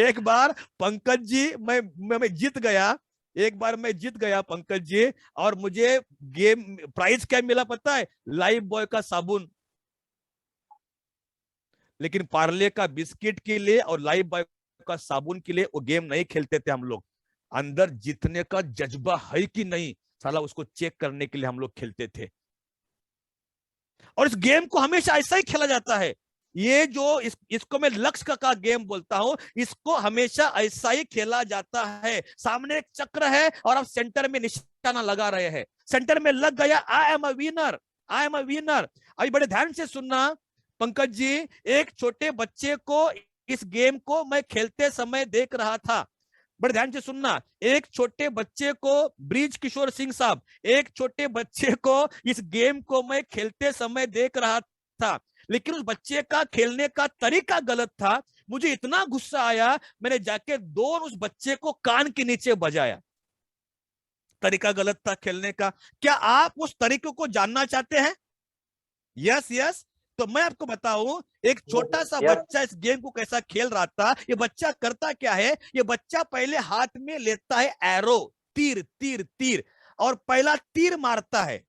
एक बार पंकज जी मैं जीत गया, एक बार मैं जीत गया पंकज जी, और मुझे गेम प्राइज क्या मिला पता है? लाइफ बॉय का साबुन। लेकिन पार्ले का बिस्किट के लिए और लाइफ बॉय का साबुन के लिए वो गेम नहीं खेलते थे हम लोग। अंदर जीतने का जज्बा है कि नहीं, साला उसको चेक करने के लिए हम लोग खेलते थे। और इस गेम को हमेशा ऐसा ही खेला जाता है। ये जो इसको मैं लक्ष्य का गेम बोलता हूं, इसको हमेशा ऐसा ही खेला जाता है। सामने एक चक्र है और आप सेंटर में निशाना लगा रहे हैं, सेंटर में लग गया, I am a winner, I am a winner. अभी बड़े ध्यान से सुनना पंकज जी, एक छोटे बच्चे को इस गेम को मैं खेलते समय देख रहा था। बड़े ध्यान से सुनना, एक छोटे बच्चे को, ब्रिज किशोर सिंह साहब, एक छोटे बच्चे को इस गेम को मैं खेलते समय देख रहा था, लेकिन उस बच्चे का खेलने का तरीका गलत था। मुझे इतना गुस्सा आया, मैंने जाके दौड़ उस बच्चे को कान के नीचे बजाया। तरीका गलत था खेलने का। क्या आप उस तरीके को जानना चाहते हैं? Yes yes. तो मैं आपको बताऊं, एक छोटा सा यस बच्चा इस गेम को कैसा खेल रहा था। ये बच्चा करता क्या है, ये बच्चा पहले हाथ में लेता है एरो, तीर तीर तीर, और पहला तीर मारता है।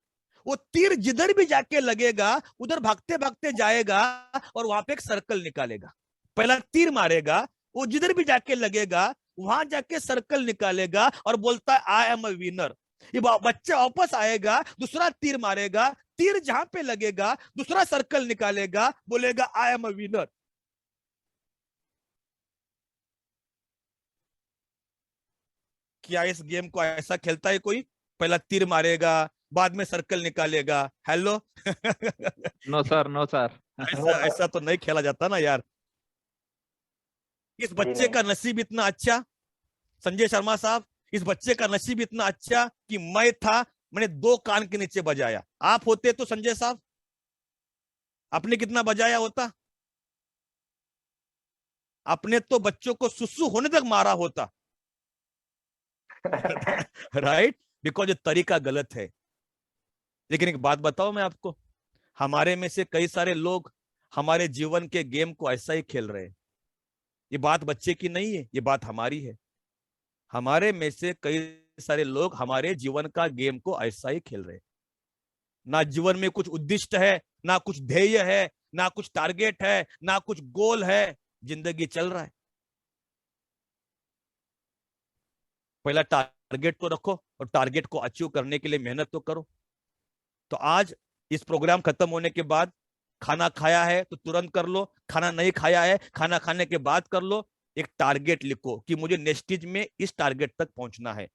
वो तीर जिधर भी जाके लगेगा उधर भागते भागते जाएगा और वहां पे एक सर्कल निकालेगा। पहला तीर मारेगा, वो जिधर भी जाके लगेगा वहां जाके सर्कल निकालेगा और बोलता है आई एम अ विनर। ये बच्चा वापस आएगा, दूसरा तीर मारेगा, तीर जहां पे लगेगा दूसरा सर्कल निकालेगा, बोलेगा आई एम अ विनर। क्या इस गेम को ऐसा खेलता है कोई? पहला तीर मारेगा, बाद में सर्कल निकालेगा। Hello. No sir, no sir. ऐसा ऐसा तो नहीं खेला जाता ना यार। इस जी बच्चे नहीं का नसीब इतना अच्छा, संजय शर्मा साहब, इस बच्चे का नसीब इतना अच्छा कि मैं था, मैंने 2 कान के नीचे बजाया। आप होते तो संजय साहब आपने कितना बजाया होता? आपने तो बच्चों को सुसु होने तक मारा होता। राइट, बिकॉज ये तरीका गलत है। लेकिन एक बात बताओ मैं आपको, हमारे में से कई सारे लोग हमारे जीवन के गेम को ऐसा ही खेल रहे हैं। ये बात बच्चे की नहीं है, ये बात हमारी है। हमारे में से कई सारे लोग हमारे जीवन का गेम को ऐसा ही खेल रहे हैं। ना जीवन में कुछ उद्दिष्ट है, ना कुछ ध्येय है, ना कुछ टारगेट है, ना कुछ गोल है, जिंदगी चल रहा है। पहला टारगेट तो रखो और टारगेट को अचीव करने के लिए मेहनत तो करो। तो आज इस प्रोग्राम खत्म होने के बाद, खाना खाया है तो तुरंत कर लो, खाना नहीं खाया है खाना खाने के बाद कर लो। एक टारगेट लिखो कि मुझे नेक्स्ट स्टेज में इस टारगेट तक पहुंचना है।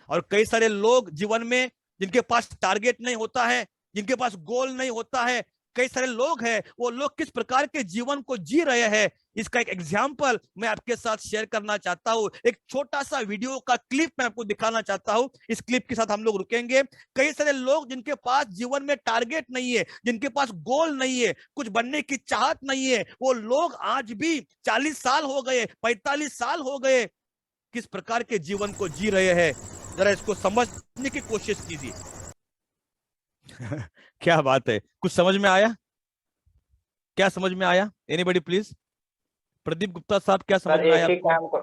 और कई सारे लोग जीवन में जिनके पास टारगेट नहीं होता है, जिनके पास गोल नहीं होता है, कई सारे लोग हैं, वो लोग किस प्रकार के जीवन को जी रहे हैं, इसका एक एग्जाम्पल मैं आपके साथ शेयर करना चाहता हूं। एक छोटा सा वीडियो का क्लिप मैं आपको दिखाना चाहता हूं। इस क्लिप के साथ हम लोग रुकेंगे। कई सारे लोग जिनके पास जीवन में टारगेट नहीं है, जिनके पास गोल नहीं है, कुछ बनने की चाहत नहीं है, वो लोग आज भी 40 साल हो गए, 45 साल हो गए, किस प्रकार के जीवन को जी रहे हैं, जरा इसको समझने की कोशिश कीजिए। क्या बात है, कुछ समझ में आया? क्या समझ में आया? Anybody please? प्रदीप गुप्ता साहब, क्या समझ सर में आया एक ही आपको? काम को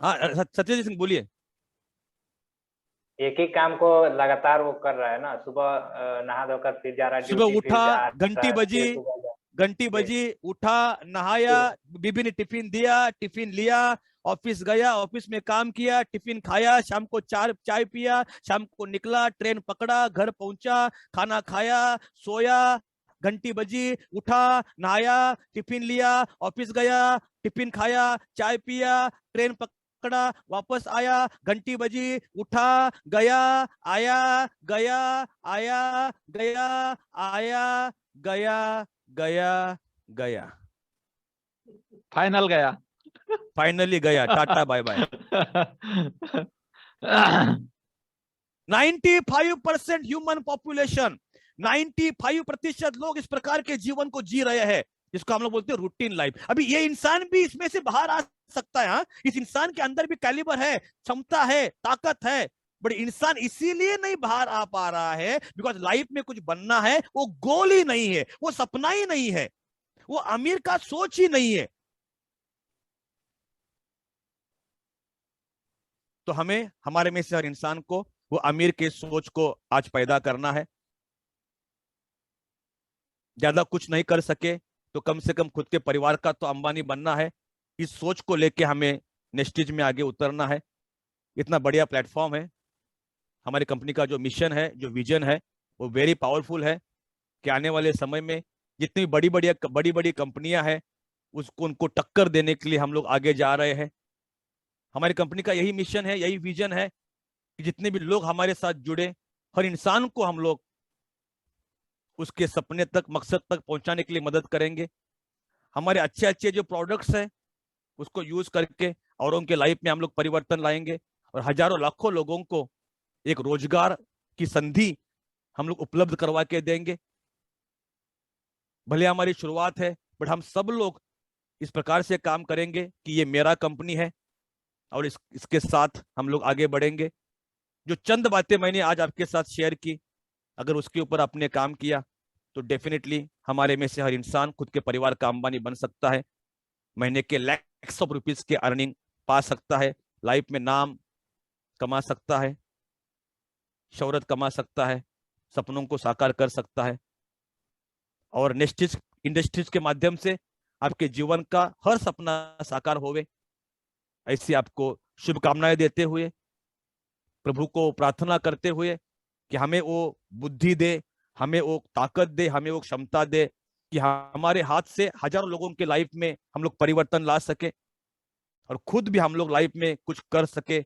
हाँ, सत्यजीत सिंह बोलिए। एक ही काम को लगातार वो कर रहा है ना, सुबह नहा धोकर फिर जा रहा है सुबह ड्यूटी, फिर उठा, जा रहा घंटी है, बजी, फिर सुबह जा घंटी बजी, उठा, नहाया, बीबी ने टिफिन दिया, टिफिन लिया, ऑफिस गया, ऑफिस में काम किया, टिफिन खाया, शाम को चाय पिया, शाम को निकला, ट्रेन पकड़ा, घर पहुंचा, खाना खाया, सोया, घंटी बजी, उठा, नहाया, टिफिन लिया, ऑफिस गया, टिफिन खाया, चाय पिया, ट्रेन पकड़ा, वापस आया, घंटी बजी, उठा, गया, आया, गया, आया, गया, आया, गया, गया, गया, फाइनल गया। फाइनली गया, tata bye bye. 95% human population, 95% लोग इस प्रकार के जीवन को जी रहे हैं जिसको हम लोग बोलते हैं रूटीन लाइफ। अभी ये इंसान भी इसमें से बाहर आ सकता है। हाँ, इस इंसान के अंदर भी कैलिबर है, क्षमता है, ताकत है, बट इंसान इसीलिए नहीं बाहर आ पा रहा है बिकॉज लाइफ में कुछ बनना है, वो गोल ही नहीं है, वो सपना ही नहीं है, वो अमीर का सोच ही नहीं है। तो हमें हमारे में से हर इंसान को वो अमीर के सोच को आज पैदा करना है। ज्यादा कुछ नहीं कर सके तो कम से कम खुद के परिवार का तो अंबानी बनना है। इस सोच को लेके हमें नेक्स्ट स्टेज में आगे उतरना है। इतना बढ़िया प्लेटफॉर्म है। हमारी कंपनी का जो मिशन है, जो विजन है, वो वेरी पावरफुल है कि आने वाले समय में जितनी बड़ी बड़ी कंपनियां हैं उसको उनको टक्कर देने के लिए हम लोग आगे जा रहे हैं। हमारी कंपनी का यही मिशन है, यही विजन है कि जितने भी लोग हमारे साथ जुड़े, हर इंसान को हम लोग उसके सपने तक, मकसद तक पहुंचाने के लिए मदद करेंगे। हमारे अच्छे अच्छे जो प्रोडक्ट्स हैं उसको यूज करके और उनके लाइफ में हम लोग परिवर्तन लाएंगे और हजारों लाखों लोगों को एक रोजगार की संधि हम लोग उपलब्ध करवा के देंगे। भले हमारी शुरुआत है बट हम सब लोग इस प्रकार से काम करेंगे कि ये मेरा कंपनी है और इसके साथ हम लोग आगे बढ़ेंगे। जो चंद बातें मैंने आज आपके साथ शेयर की, अगर उसके ऊपर आपने काम किया तो डेफिनेटली हमारे में से हर इंसान खुद के परिवार का अंबानी बन सकता है, महीने के लैक्स ऑफ रुपीज के अर्निंग पा सकता है, लाइफ में नाम कमा सकता है, शोहरत कमा सकता है, सपनों को साकार कर सकता है और नेक्स्ट इंडस्ट्रीज के माध्यम से आपके जीवन का हर सपना साकार होवे। ऐसी आपको शुभकामनाएं देते हुए, प्रभु को प्रार्थना करते हुए कि हमें वो बुद्धि दे, हमें वो ताकत दे, हमें वो क्षमता दे कि हमारे हाथ से हजारों लोगों के लाइफ में हम लोग परिवर्तन ला सके और खुद भी हम लोग लाइफ में कुछ कर सके।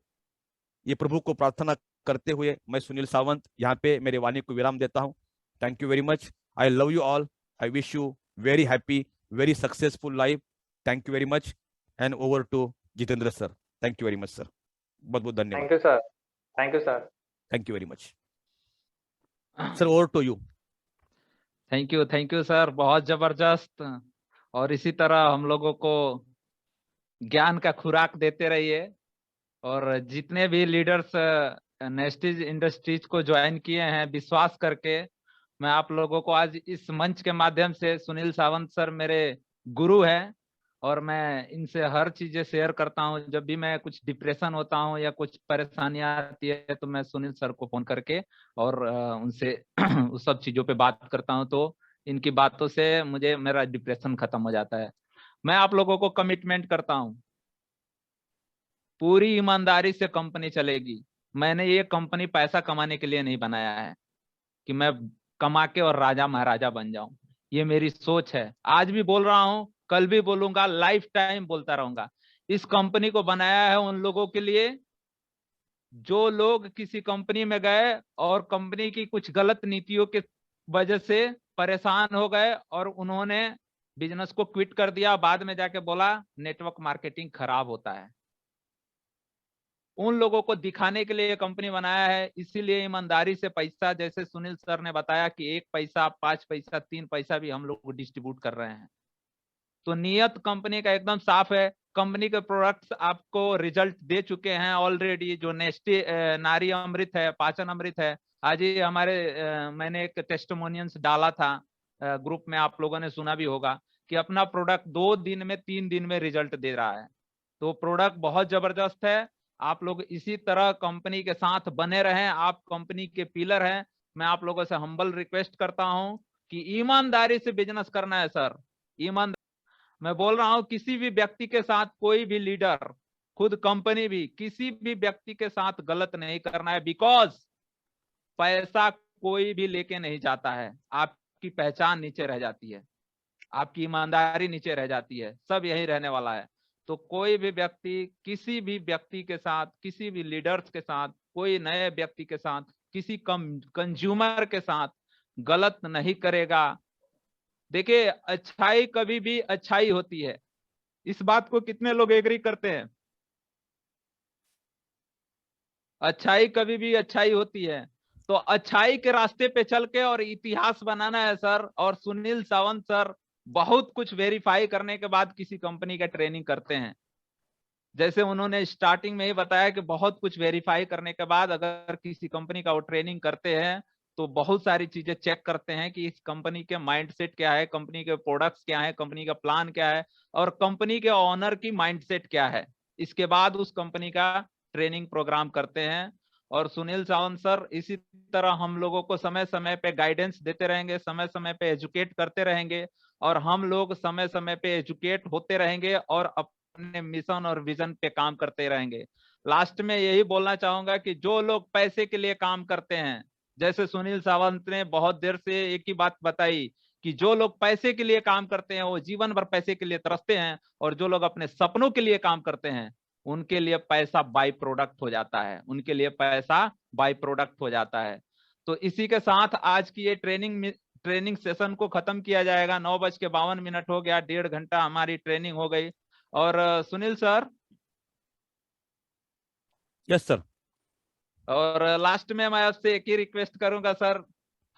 ये प्रभु को प्रार्थना करते हुए मैं सुनील सावंत यहाँ पे मेरे वाणी को विराम देता हूँ। Thank you very much. I love you all. I wish you very happy, very successful life. Thank you very much and over to Jitendra sir. Thank you very much sir. बहुत बहुत धन्यवाद। Thank you sir. Thank you sir. Thank you very much sir. Over to you. Thank you sir, बहुत जबरदस्त। और इसी तरह हम लोगों को ज्ञान का खुराक देते रहिए और जितने भी लीडर्स नेस्टीज इंडस्ट्रीज को ज्वाइन किए हैं, विश्वास करके मैं आप लोगों को आज इस मंच के माध्यम से, सुनील सावंत सर मेरे गुरु हैं और मैं इनसे हर चीजें शेयर करता हूं। जब भी मैं कुछ डिप्रेशन होता हूं या कुछ परेशानियां आती है तो मैं सुनील सर को फोन करके और उनसे उस सब चीजों पे बात करता हूं, तो इनकी बातों से मुझे मेरा डिप्रेशन खत्म हो जाता है। मैं आप लोगों को कमिटमेंट करता हूं, पूरी ईमानदारी से कंपनी चलेगी। मैंने ये कंपनी पैसा कमाने के लिए नहीं बनाया है कि मैं कमा के और राजा महाराजा बन जाऊं। ये मेरी सोच है। आज भी बोल रहा हूं, कल भी बोलूंगा, लाइफ टाइम बोलता रहूंगा। इस कंपनी को बनाया है उन लोगों के लिए जो लोग किसी कंपनी में गए और कंपनी की कुछ गलत नीतियों के वजह से परेशान हो गए और उन्होंने बिजनेस को क्विट कर दिया, बाद में जाके बोला नेटवर्क मार्केटिंग खराब होता है। उन लोगों को दिखाने के लिए ये कंपनी बनाया है। इसीलिए ईमानदारी से पैसा, जैसे सुनील सर ने बताया कि 1 पैसा, 5 पैसा, 3 पैसा भी हम लोग डिस्ट्रीब्यूट कर रहे हैं। तो नियत कंपनी का एकदम साफ है। कंपनी के प्रोडक्ट्स आपको रिजल्ट दे चुके हैं ऑलरेडी। जो नेस्टी नारी अमृत है, पाचन अमृत है, आज ही हमारे मैंने एक टेस्टिमोनियल्स डाला था ग्रुप में, आप लोगों ने सुना भी होगा कि अपना प्रोडक्ट 2 दिन में, 3 दिन में रिजल्ट दे रहा है। तो प्रोडक्ट बहुत जबरदस्त है। आप लोग इसी तरह कंपनी के साथ बने रहें। आप कंपनी के पिलर हैं। मैं आप लोगों से हम्बल रिक्वेस्ट करता हूं कि ईमानदारी से बिजनेस करना है सर। ईमान मैं बोल रहा हूं, किसी भी व्यक्ति के साथ कोई भी लीडर, खुद कंपनी भी, किसी भी व्यक्ति के साथ गलत नहीं करना है, बिकॉज पैसा कोई भी लेके नहीं जाता है, आपकी पहचान नीचे रह जाती है, आपकी ईमानदारी नीचे रह जाती है, सब यही रहने वाला है। तो कोई भी व्यक्ति किसी भी व्यक्ति के साथ, किसी भी लीडर्स के साथ, कोई नए व्यक्ति के साथ, किसी कंज्यूमर के साथ गलत नहीं करेगा। देखिए, अच्छाई कभी भी अच्छाई होती है, इस बात को कितने लोग एग्री करते हैं? अच्छाई कभी भी अच्छाई होती है। तो अच्छाई के रास्ते पे चल के और इतिहास बनाना है सर। और सुनील सावंत सर बहुत कुछ वेरीफाई करने के बाद किसी कंपनी का ट्रेनिंग करते हैं। जैसे उन्होंने स्टार्टिंग में ही बताया कि बहुत कुछ वेरीफाई करने के बाद अगर किसी कंपनी का वो ट्रेनिंग करते हैं तो बहुत सारी चीजें चेक करते हैं कि इस कंपनी के माइंडसेट क्या है, कंपनी के प्रोडक्ट्स क्या है, कंपनी का प्लान क्या है और कंपनी के ओनर की माइंडसेट क्या है। इसके बाद उस कंपनी का ट्रेनिंग प्रोग्राम करते हैं। और सुनील सावंत सर इसी तरह हम लोगों को समय समय पे गाइडेंस देते रहेंगे, समय समय पे एजुकेट करते रहेंगे और हम लोग समय समय पे एजुकेट होते रहेंगे और अपने मिशन और विजन पे काम करते रहेंगे। लास्ट में यही बोलना चाहूंगा कि जो लोग पैसे के लिए काम करते हैं, जैसे सुनील सावंत ने बहुत देर से एक ही बात बताई कि जो लोग पैसे के लिए काम करते हैं वो जीवन भर पैसे के लिए तरसते हैं, और जो लोग अपने सपनों के लिए काम करते हैं उनके लिए पैसा बाई प्रोडक्ट हो जाता है, उनके लिए पैसा बाई प्रोडक्ट हो जाता है। तो इसी के साथ आज की ये ट्रेनिंग सेशन को खत्म किया जाएगा। 9:52 हो गया, 1.5 घंटा हमारी ट्रेनिंग हो गई। और सुनील सर, यस सर, और लास्ट में मैं आपसे एक ही रिक्वेस्ट करूंगा सर,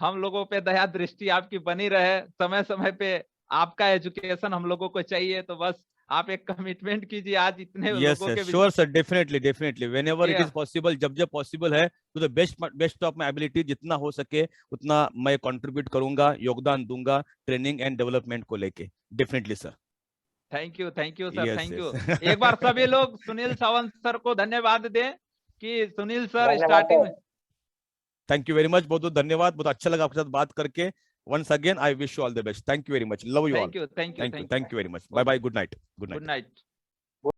हम लोगों पे दया दृष्टि आपकी बनी रहे, समय समय पे आपका एजुकेशन हम लोगों को चाहिए। तो बस आप एक कमिटमेंट कीजिए आज इतने यस लोगों के sure sir, definitely definitely, whenever it Yeah. Is possible, जब जब पॉसिबल है, to the best of my ability, जितना हो सके उतना मैं कंट्रीब्यूट करूंगा, योगदान दूंगा ट्रेनिंग एंड डेवलपमेंट को लेके, definitely sir. Thank you sir, yes thank you. Yes एक बार सभी लोग सुनील सावंत सर को धन्यवाद दें कि सुनील सर धन्यवाद स्टार्टिंग सर। में। थैंक यू वेरी मच, बहुत बहुत धन्यवाद, बहुत अच्छा लगा आपके साथ बात करके। Once again I wish you all the best, thank you very much, love you all, thank you thank you very much, bye bye, good night, good night. Good night.